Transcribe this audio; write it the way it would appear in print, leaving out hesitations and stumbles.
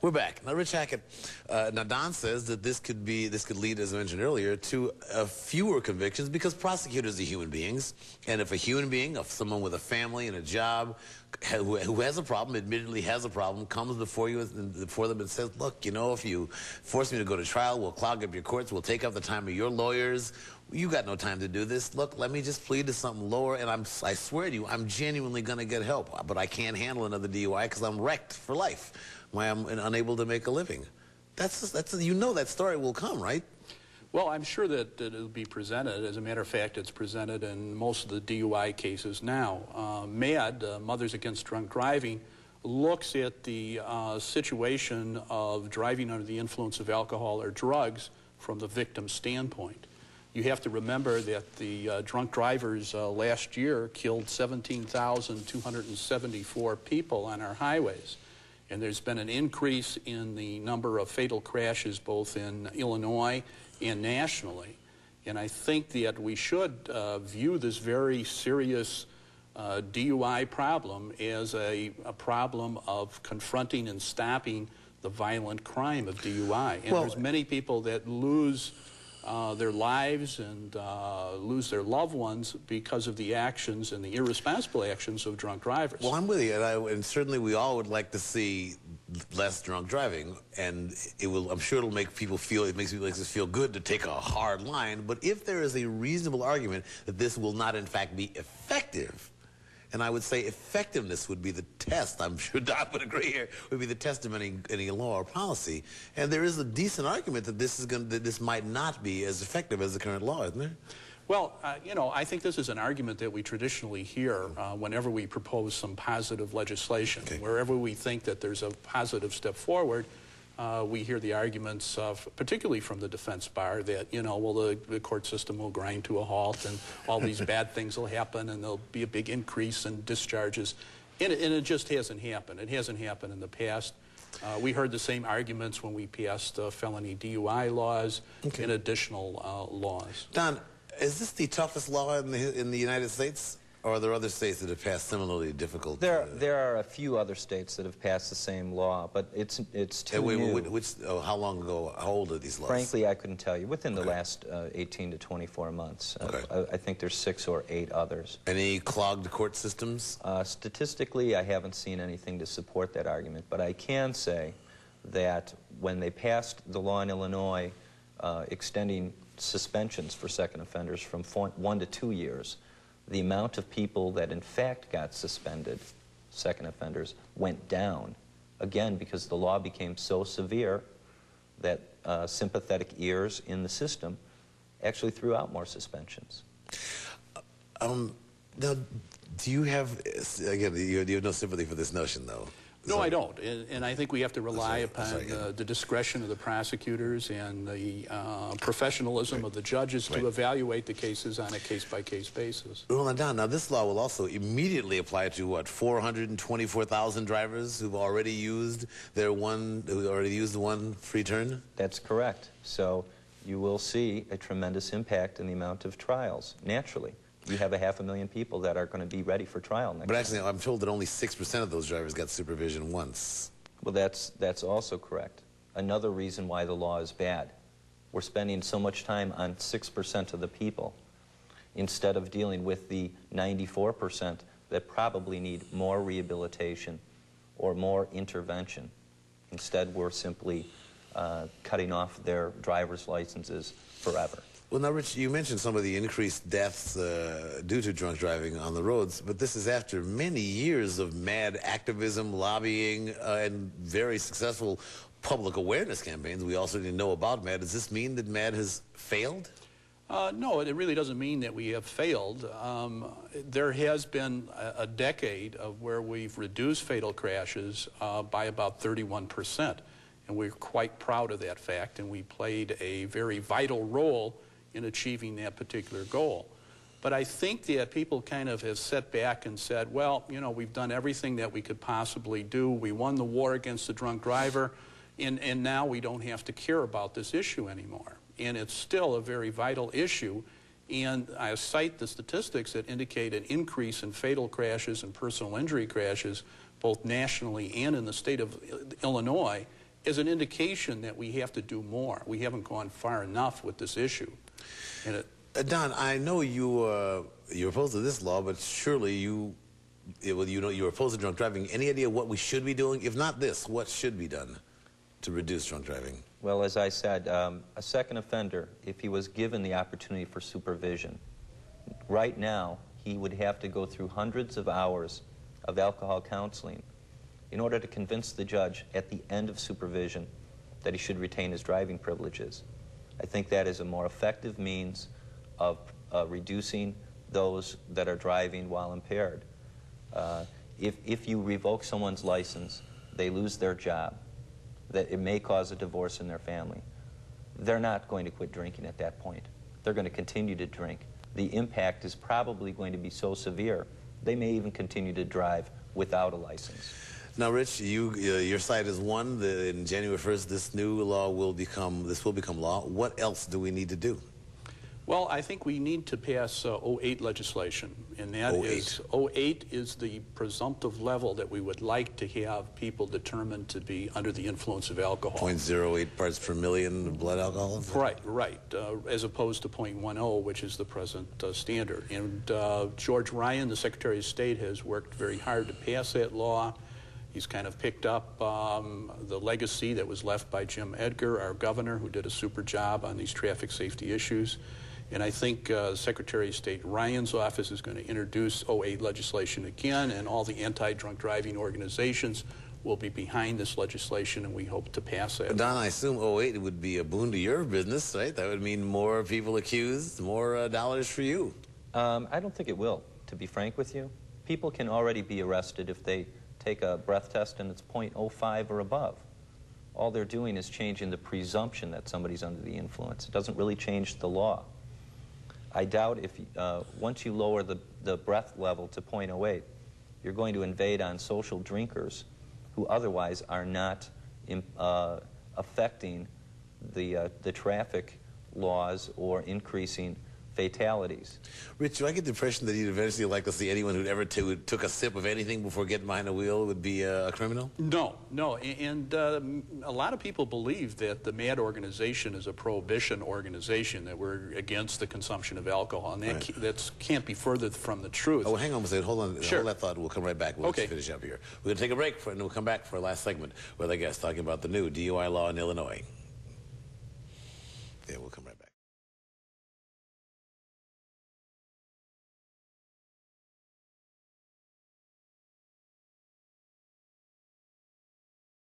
We're back. Now, Rich Hackett, now Don says that this could lead, as I mentioned earlier, to fewer convictions because prosecutors are human beings. And if a human being, if someone with a family and a job who has a problem, admittedly has a problem, comes before them and says, look, you know, if you force me to go to trial, we'll clog up your courts, we'll take up the time of your lawyers. You got no time to do this. Look, let me just plead to something lower, and I swear to you, I'm genuinely going to get help. But I can't handle another DUI because I'm wrecked for life. Why I'm unable to make a living. You know that story will come, right? Well, I'm sure that it'll be presented. As a matter of fact, it's presented in most of the DUI cases now. MAD, Mothers Against Drunk Driving, looks at the situation of driving under the influence of alcohol or drugs from the victim's standpoint. You have to remember that the drunk drivers last year killed 17,274 people on our highways. And there's been an increase in the number of fatal crashes both in Illinois and nationally. And I think that we should view this very serious DUI problem as a problem of confronting and stopping the violent crime of DUI. And there's many people that lose their lives and lose their loved ones because of the actions and the irresponsible actions of drunk drivers. Well, I'm with you, and certainly we all would like to see less drunk driving, and I'm sure it'll make people feel, it makes us feel good to take a hard line, but if there is a reasonable argument that this will not in fact be effective, and I would say effectiveness would be the test, I'm sure Don would agree here, would be the test of any law or policy. And there is a decent argument that this might not be as effective as the current law, isn't there? Well, you know, I think this is an argument that we traditionally hear whenever we propose some positive legislation. Okay. Wherever we think that there's a positive step forward, we hear the arguments, particularly from the defense bar, that, you know, well, the court system will grind to a halt and all these bad things will happen and there'll be a big increase in discharges. And it just hasn't happened. It hasn't happened in the past. We heard the same arguments when we passed felony DUI laws and additional laws. Don, is this the toughest law in the United States? Or are there other states that have passed similarly difficult? There are a few other states that have passed the same law, but it's too new. How long ago? How old are these laws? Frankly, I couldn't tell you. Within the last 18 to 24 months. I think there's 6 or 8 others. Any clogged court systems? Statistically, I haven't seen anything to support that argument, but I can say that when they passed the law in Illinois extending suspensions for second offenders from 1 to 2 years, the amount of people that in fact got suspended, second offenders, went down, again, because the law became so severe that sympathetic ears in the system actually threw out more suspensions. Now, do you have, again, you have no sympathy for this notion, though? No, I don't. And I think we have to rely upon the discretion of the prosecutors and the professionalism of the judges to evaluate the cases on a case-by-case basis. Well, now this law will also immediately apply to, what, 424,000 drivers who've already used the one free turn? That's correct. So you will see a tremendous impact in the amount of trials, naturally. You have 500,000 people that are going to be ready for trial next But actually, I'm told that only 6% of those drivers got supervision once. Well, that's also correct. Another reason why the law is bad. We're spending so much time on 6% of the people instead of dealing with the 94% that probably need more rehabilitation or more intervention. Instead, we're simply cutting off their driver's licenses forever. Well, now, Rich, you mentioned some of the increased deaths due to drunk driving on the roads, but this is after many years of mad activism, lobbying, and very successful public awareness campaigns. We also didn't know about MAD. Does this mean that MAD has failed? No, it really doesn't mean that we have failed. There has been a decade of where we've reduced fatal crashes by about 31%, and we're quite proud of that fact, and we played a very vital role in achieving that particular goal. But I think that people kind of have sat back and said, well, you know, we've done everything that we could possibly do. We won the war against the drunk driver, and now we don't have to care about this issue anymore. And it's still a very vital issue. And I cite the statistics that indicate an increase in fatal crashes and personal injury crashes, both nationally and in the state of Illinois, as an indication that we have to do more. We haven't gone far enough with this issue. And Don, I know you're opposed to this law, but surely you're opposed to drunk driving. Any idea what we should be doing? If not this, what should be done to reduce drunk driving? Well, as I said, a second offender, if he was given the opportunity for supervision, right now he would have to go through hundreds of hours of alcohol counseling in order to convince the judge at the end of supervision that he should retain his driving privileges. I think that is a more effective means of reducing those that are driving while impaired. If you revoke someone's license, they lose their job, that it may cause a divorce in their family. They're not going to quit drinking at that point. They're going to continue to drink. The impact is probably going to be so severe, they may even continue to drive without a license. Now, Rich, your side is one. In January 1st, this new law will become law. What else do we need to do? Well, I think we need to pass 08 legislation, and that 08 is the presumptive level that we would like to have people determined to be under the influence of alcohol. 0.08 parts per million blood alcohol? Right, as opposed to 0.10, which is the present standard. And George Ryan, the Secretary of State, has worked very hard to pass that law. He's kind of picked up the legacy that was left by Jim Edgar, our governor, who did a super job on these traffic safety issues. And I think Secretary of State Ryan's office is going to introduce 08 legislation again, and all the anti-drunk driving organizations will be behind this legislation, and we hope to pass it. Don, I assume 08 would be a boon to your business, right? That would mean more people accused, more dollars for you. I don't think it will, to be frank with you. People can already be arrested if they take a breath test and it's 0.05 or above. All they're doing is changing the presumption that somebody's under the influence. It doesn't really change the law. I doubt if once you lower the breath level to 0.08, you're going to invade on social drinkers who otherwise are not affecting the traffic laws or increasing fatalities. Rich, do I get the impression that you'd eventually like to see anyone who'd ever took a sip of anything before getting behind the wheel would be a criminal? No, and a lot of people believe that the MAD organization is a prohibition organization, that we're against the consumption of alcohol, and that can't be further from the truth. Oh, hang on a second. Hold on. Sure. Hold that thought. We'll come right back. We'll just finish up here. We're going to take a break, and we'll come back for our last segment with our guest talking about the new DUI law in Illinois. Yeah, we'll come right back.